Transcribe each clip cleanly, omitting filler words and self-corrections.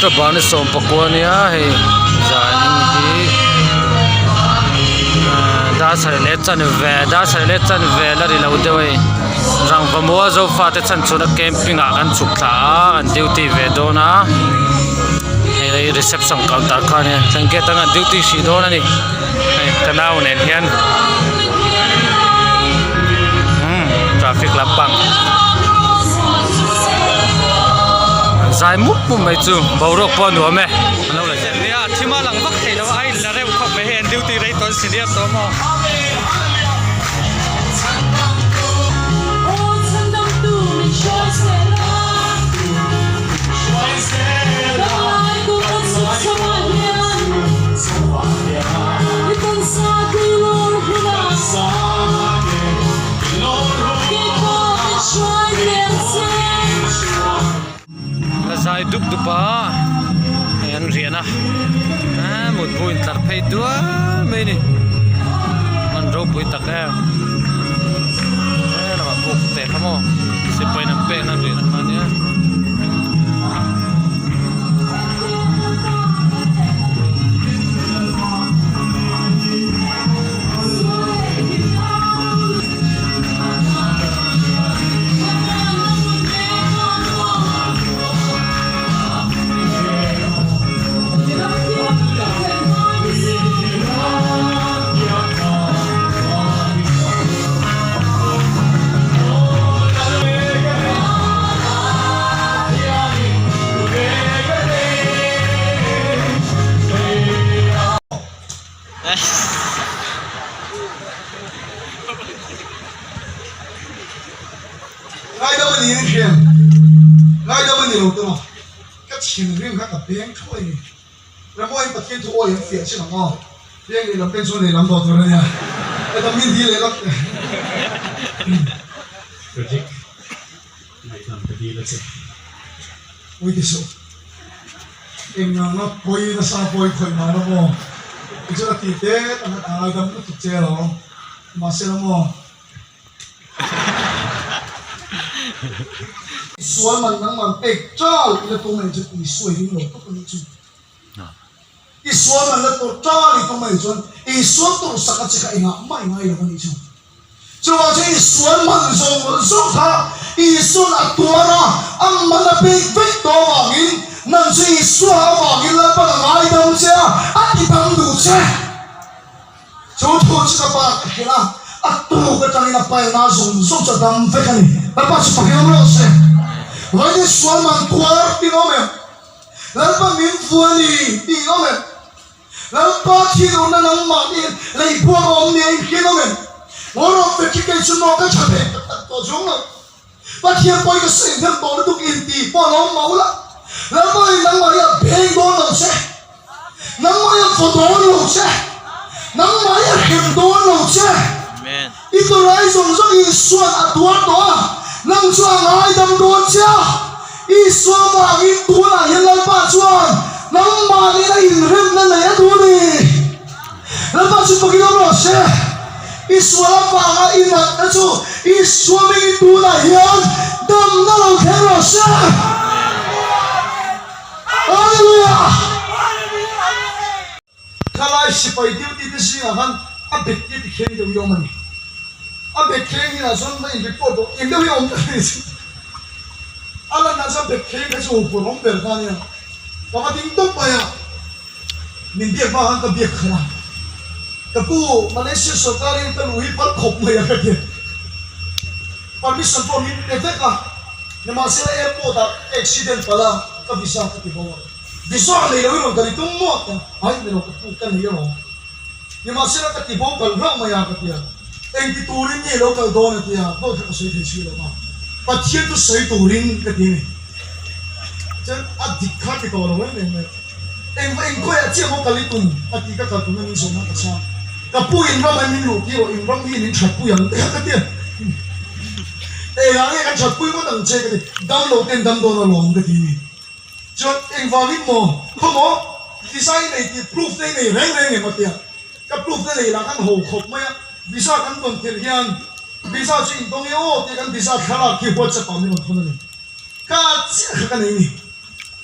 to ban som pakuania he zaning hi da sai le chan ve la ri lo dewe rang pamua zo fa te chan chuna camping a kan chukla an duty ve do na he reception counter khan he tangke tanga duty si do na ni kanau nen hian traffic lapang zai muk mai chu borok pon no me lo la ya thima lang vak thei lo ai la re khop me hen duty rei ton sinia to mo zai dup dupa yan riana một buổi tạt phê đua mấy nè ăn rau buổi tạt em là mà buộc tệ lắm không sẽ phải nằm bè nằm riana mà nhá ngay đâu mà nhìn kìa, ngay đâu mà nhìn đâu mà cái chuyện riêng khác cả tiếng thôi, làm mọi người kiện thôi em phiền chứ mà riêng thì làm bên số này làm đồ thôi nha, cái tấm pin đi lấy lắm, project này làm cái gì là gì, ôi cái số, em nó bôi nó sao bôi khỏi mà nó mò, cái chỗ là kỳ tế, ai đâm nó tụt che rồi, mà xem nó mò. Suan man nang man ek chal ila to mai chu I suai ring lo to kan chu I suan man la to chal I to mai chu I suan to sakat chika inga mai mai la kan chu chu wa che I suan man zo tha I suan atwara ang man la pe pe to wa ngin nan chu I suan wa ngin la pa ngai dam che a I bang du che chu thu chika pa hela atu ka tangina pa na zo cha dam fe kan Apa sebagai orang se, wajib suaman kuar di nomor, lalu minfuani di nomor, lalu kiri orang nang mati, lalu buat orang ni di nomor, orang fikir semua kan capek, tak jomla, bagian boy kesehatan baru tu inti, orang mau lah, lalu nang maya bengkok nang se, nang maya foto nang se, nang maya kendor nang se, itu rai sungsung isuan atuan doa. Nang chuang ai dam don cha I suam ma in tu na yan lai pa chuan nang ma ni na in rem na na ya tu ni la pa chu pagi lo se I suam pa ga in na chu I suam in tu na yan dam na lo khe lo se hallelujah khalai sipai duty ti si han a bit ti khen do yo mani abe keng na son na in report do in do yom ta ala na sa be keng ka so por rom ber ka ya pa ting to pa ya min biak ba han ka biak khara ka pu Malaysia sarkar ta lui par khop ma ya ka ke permission for min te ka ne ma se airport a accident pala ka visa ka ti bo visa le lo ro ka ri tum mo ta ai me lo ka pu ka ni yo ne ma se ka ti bo bal ra ma ya ka ti anh cái turin như lâu cầu đôi này thì đâu thể có sự thiệt sự đâu mà, bắt chiết tu sấy turin cái gì này, chứ ăn thịt khác cái đồ đâu ấy này, anh coi ăn chiết không cần lấy tun, ăn thịt cái cầu tun mình sống nó sao, cái bùi in ra mình lụt kia rồi in ra mình chặt bùi ăn cái tiền, anh cái chặt bùi có đằng chơi cái gì, đâm đầu tiên đâm đầu nó lỏng cái gì này, chứ anh vào cái mỏ, không mỏ, design này thì proof này reng này mà tiền, cái proof này là cái hồ khop mấy visa kan ton tir hian visa chi tong yo te kan visa khala ki ho cha pa mi thon ni ka chi ka nei ni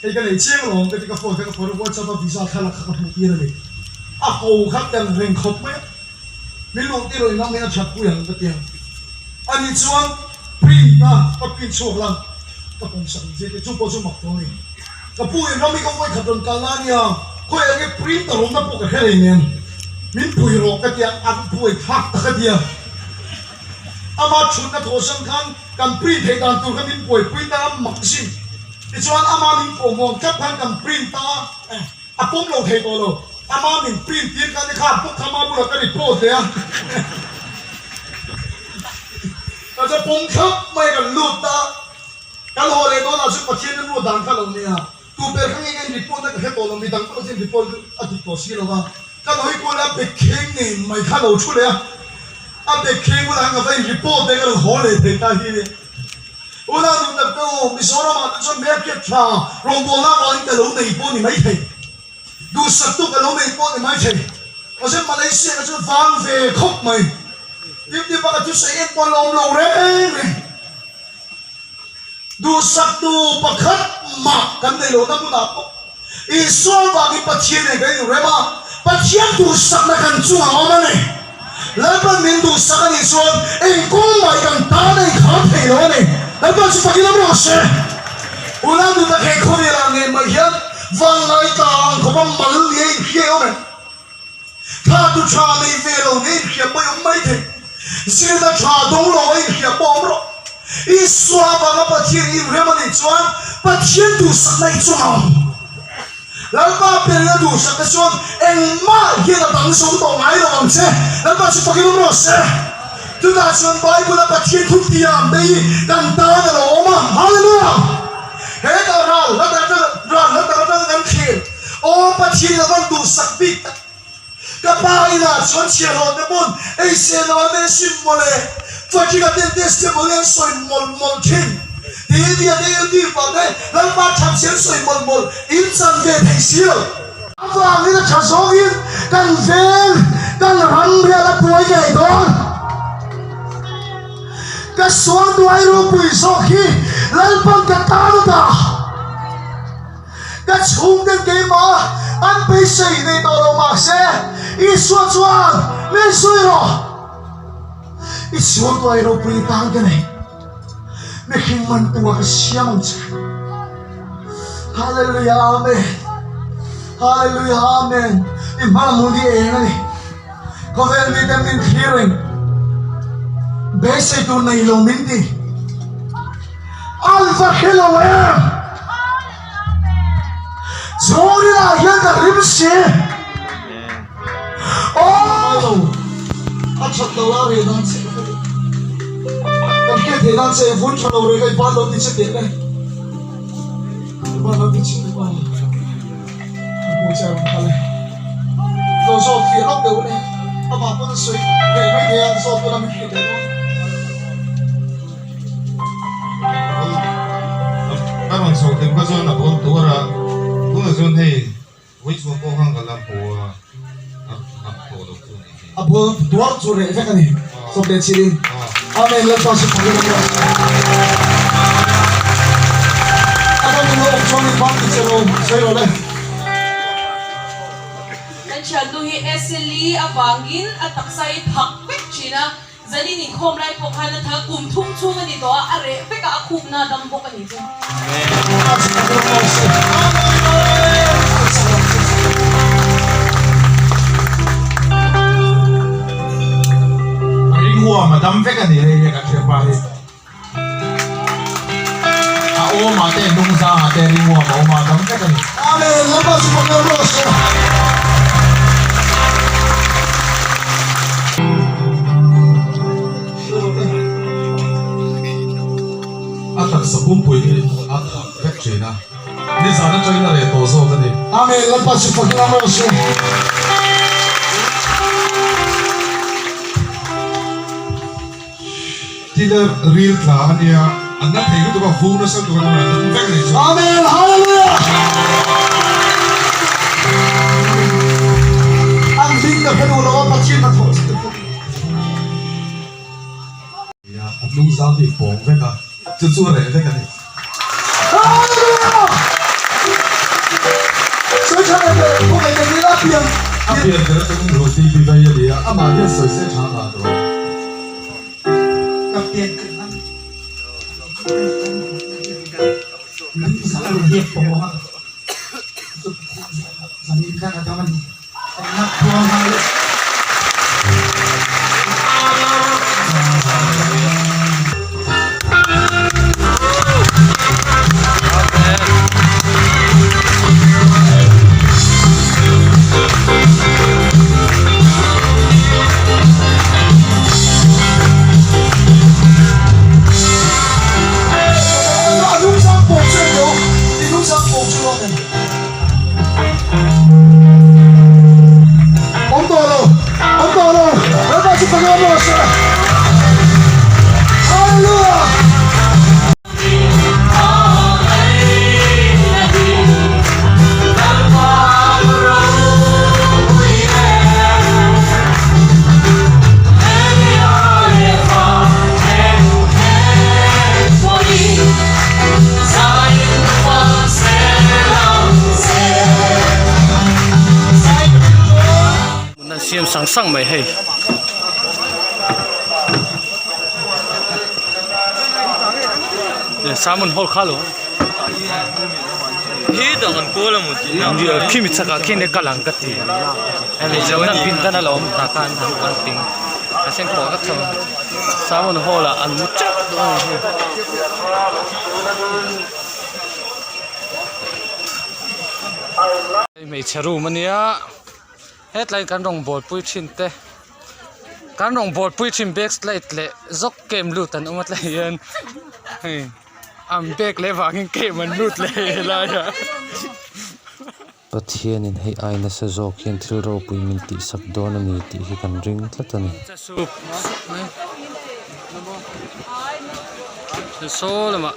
ไอ้กันเลยเชี่ยงหลงก็ที่กระโปรงว่าจะมาพิซซ่าข้าวขับหมูปีนั่นเองอ่ะโอ้ครับยังเร่งขบไหมไม่รู้ที่เรายังไม่ได้ชัดกูอย่างก็เตียงอันนี้ชวนปริ้นนะก็ปริ้นโชว์ลังก็ผมสั่งเจ๊จะจุ๊บจุ๊บหมักตัวนี้ก็พูดอย่างเราไม่ก็ไม่ขับรถกันแล้วเนี่ยคุยอะไรปริ้นตลงน้ำปกแค่ไหนเนี่ยมิ้นปุ๋ยโรกก็เตียงอันปุ๋ยทักตะกันเดียวอามาชุนกระโถสำคัญกันปริ้นเพดานตัวกันมิ้นปุ๋ยปริ้นน้ำหมักชิมอีส่วนอามามิ้นปุ๋ยมองจับพันกันปริ้นตาอาปุ้งเราเทตัวเราอามามิ้นปริ้นตีกันในข้าพวกขมาบุรุษกันอีกโปรดเลยเราจะปุ่งครับไม่กันลูดตากันหัวเลยตัวเราชุดประเทศนั้นรู้ดังกันเราเนี่ยตัวเป็นข้างนี้กันรีพอร์ตนั่นก็แค่ตัวเรามีดังก็จะรีพอร์ตอดีตตัวสิเราว่ากันเราให้คนละเป็นเข่งนี่ไม่ข้าเราชุดเลยอ่ะเป็นเข่งก็ทางกับไอ้รีพอร์ตเด็กเราหัวเลยเด็กตาที่นี่วันนั้นดูนักก็มิสโซรามาตัวจนแม่เพียรชาโรงบอลน่าวันกันเราในญี่ปุ่นนี่ไม่ใช่ดูสัตว์ตัวกันเราในญี่ปุ่นนี่ไม่ใช่เพราะฉะนั้นมาเลเซียก็จะฟังเวคบไหมที่ปกติใช้เอ็นบอลลงเราเร่งดูสักดูประคัดหมักกันในโลกนั้นกูด่าปุ๊บอีส่วนบางทีปัจเจียนเนี่ยก็อยู่เรื่อยมาปัจเจียนดูสักนักกันจุ่มเอามาเนี่ยแล้วก็มินดูสักนี่ส่วนเอ็งกูไม่กันตาในขาเทโลเนี่ยแล้วก็จะไปกินอะไรเสียอุณหภูมิตะเคียนคนเดียวเนี่ยไม่เห็นวังไงต่างเขาบอกมันเลี้ยงเขี้ยวเนี่ยถ้าดูชาในเวลเนี่ยเขี้ยวไม่ถึงสิ่งที่ชาดงเราเองเขี้ยวปอมเราอีสวาบางปัจเจียนอีเรื่องมันอีจวนปัจเจียนดูสักในจวนแล้วก็เป็นแล้วดูสักในจวนเอ็งมาเกี่ยวกับตั้งสมตรงไหนเราบังเช่แล้วก็จะไปกินอะไรเสียทุกท่านชวนไปบุญปัจเจียนทุกที่ยามได้กันตากันเราออกมาฮาเลลูยาเฮ้ยแต่เราแล้วแต่กันเขียนโอ้ปัจเจียนเราต้องดูสักบิดก็ไปนะชวนเชียร์เราเนี่ยบุญไอ้เสียเราไม่ชิมมาเลยฟังที่กันเต้นเสียมาเลยสวยมอลทิ้งดีฟังได้แล้วมาทำเสียงสวยมอลอินสันเวทเสียฟังนี่จะชอบอินกันเวงกันรันเรียละป่วยใหญ่ก่อนก็สวนตัวไอ้รูปุยสกีแล้วปังกันตาลุตาก็ชุ่มกันเกมาอันไปใส่ในตัวเรามาเสียอีสวนจวนไม่สวยหรออีสวนตัวไอ้รูปุยต่างกันเลยไม่คิดมันตัวก็เชี่ยมันจ้ะฮาเลลูยาอาเมนฮาเลลูยาอาเมนอีบ้านมุนีเองนี่ก็เวลมีแต่มินทีริงเบสตัวในโลมินดีอัลฟาเฮโลเวมโซริลาเยอะกับริมซีโอ้อัจฉริยะเรื่องนั้นสิกันแค่เท่านั้นเองฟุ้งชนเอาเรื่องไอ้บ้านเราที่จะเด็ดเลยบ้านเราที่จะเด็ดบ้านผู้ชายมันอะไรเราชอบเขียนรอบเดียวเนี่ยอามาเป็นสวยเก่งไม่เก่งชอบตัวนั้นไม่เก่งเลยถ้ามันส่งถึงก็ส่วนนั้นตัวละตัวส่วนที่วิศวกรห้างกันแล้วตัวตัวตัวนี้อาบุตัวจุดเรื่องกันนี่สมเด็จชิรินอาเมนแล้วก็สุภาพบุรุษอาจารย์เราชมในบ้านที่จะรู้ใช่หรือไม่นั่นฉันดูให้เอสลีอาบังกินอาตักใส่ผักเป็ดชีนะจะได้นิ่งคมไรพวกเขาถ้ากลุ่มทุ่งชุ่มกันดีตัวอะไรเป็ดกับคุบนาดำพวกกันนี่จ้ะหัวมาดำเฟกันนี่เลยกันเชียร์ไปอาโอมาเต้นลุงซาเต้นริหัวมาดำเฟกันนี่อาเมนแล้วก็สุภาพบุรุษอาตักสกุลปุยนี่อาตักเฟกชีนะนี่สารนั้นจะยังไงตัวโซ่กันนี่อาเมนแล้วก็สุภาพบุรุษที่เดินรีลคลาเนี่ยอันนั้นเพลงก็ตัวฟูนะสักตัวนั้นมันเฟกนี่อาเมนฮาเลลูยาอันดิ้งกับเป็นอุลาปัจจิมาทศ呀，ลุงซาที่ผมเฟกันจู่ๆเลยเฟกันนี่ฮาเลลูยา上那个我给你那边，啊，别人这种罗地比较一点啊，嘛这水是长啊，对吧？那边可能，你啥都别说啊，咱们看看他们，那多嘛的。Siam sang sang mai hei samun hol khalo hi dang an ko la mu ti na dia kimi chaka kine kalang ka ti ani jona pinta na lom ta kan han kan ting asen ko ka thon samun hola an muchak do mei charu mania headline kan rong bol pui thin te kan rong bol pui thin backslide le zok kem lut an umat la yan am back le wangin kem an lut le la ya Pathian in hei aina sa zo khian thil ro pui min ti sak don ani ti hi kan ring tlatani soup so lama